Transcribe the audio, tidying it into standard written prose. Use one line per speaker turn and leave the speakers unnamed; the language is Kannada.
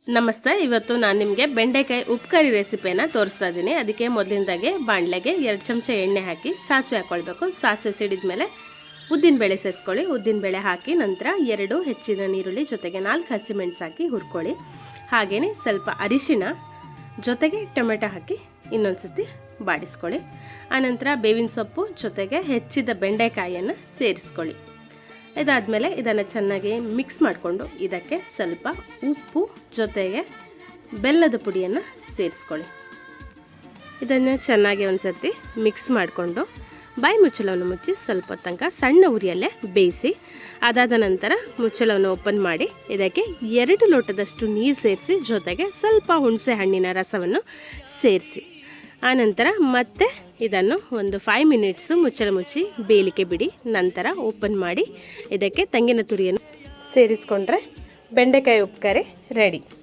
ನಮಸ್ತೆ. ಇವತ್ತು ನಾನು ನಿಮಗೆ ಬೆಂಡೆಕಾಯಿ ಉಪ್ಕರಿ ರೆಸಿಪಿಯನ್ನು ತೋರಿಸ್ತಾ ಇದ್ದೀನಿ. ಅದಕ್ಕೆ ಮೊದಲಿಂದಾಗೆ ಬಾಣಲೆಗೆ 2 ಚಮಚ ಎಣ್ಣೆ ಹಾಕಿ ಸಾಸಿವೆ ಹಾಕ್ಕೊಳ್ಬೇಕು. ಸಾಸಿವೆ ಸಿಡಿದ ಮೇಲೆ ಉದ್ದಿನಬೇಳೆ ಸೇರಿಸ್ಕೊಳ್ಳಿ. ಉದ್ದಿನಬೇಳೆ ಹಾಕಿ ನಂತರ 2 ಹೆಚ್ಚಿದ ನೀರುಳ್ಳಿ ಜೊತೆಗೆ 4 ಹಸಿಮೆಣಸು ಹಾಕಿ ಹುರ್ಕೊಳ್ಳಿ. ಹಾಗೆಯೇ ಸ್ವಲ್ಪ ಅರಿಶಿಣ ಜೊತೆಗೆ ಟೊಮೆಟೊ ಹಾಕಿ ಇನ್ನೊಂದ್ಸತಿ ಬಾಡಿಸ್ಕೊಳ್ಳಿ. ಆನಂತರ ಬೇವಿನ ಸೊಪ್ಪು ಜೊತೆಗೆ ಹೆಚ್ಚಿದ ಬೆಂಡೆಕಾಯಿಯನ್ನು ಸೇರಿಸ್ಕೊಳ್ಳಿ. ಇದಾದಮೇಲೆ ಇದನ್ನು ಚೆನ್ನಾಗಿ ಮಿಕ್ಸ್ ಮಾಡಿಕೊಂಡು ಇದಕ್ಕೆ ಸ್ವಲ್ಪ ಉಪ್ಪು ಜೊತೆಗೆ ಬೆಲ್ಲದ ಪುಡಿಯನ್ನು ಸೇರಿಸ್ಕೊಳ್ಳಿ. ಇದನ್ನು ಚೆನ್ನಾಗಿ ಒಂದು ಸರ್ತಿ ಮಿಕ್ಸ್ ಮಾಡಿಕೊಂಡು ಬಾಯಿ ಮುಚ್ಚಳವನ್ನು ಮುಚ್ಚಿ ಸ್ವಲ್ಪ ತನಕ ಸಣ್ಣ ಉರಿಯಲ್ಲೇ ಬೇಯಿಸಿ. ಅದಾದ ನಂತರ ಮುಚ್ಚಳವನ್ನು ಓಪನ್ ಮಾಡಿ ಇದಕ್ಕೆ 2 ಲೋಟದಷ್ಟು ನೀರು ಸೇರಿಸಿ ಜೊತೆಗೆ ಸ್ವಲ್ಪ ಹುಣಸೆ ಹಣ್ಣಿನ ರಸವನ್ನು ಸೇರಿಸಿ. ಆನಂತರ ಮತ್ತೆ ಇದನ್ನು ಒಂದು 5 ಮಿನಿಟ್ಸು ಮುಚ್ಚಳ ಮುಚ್ಚಿ ಬೇಯಲಿಕ್ಕೆ ಬಿಡಿ. ನಂತರ ಓಪನ್ ಮಾಡಿ ಇದಕ್ಕೆ ತೆಂಗಿನ ತುರಿಯನ್ನು ಸೇರಿಸ್ಕೊಂಡ್ರೆ ಬೆಂಡೆಕಾಯಿ ಉಪ್ಕರಿ ರೆಡಿ.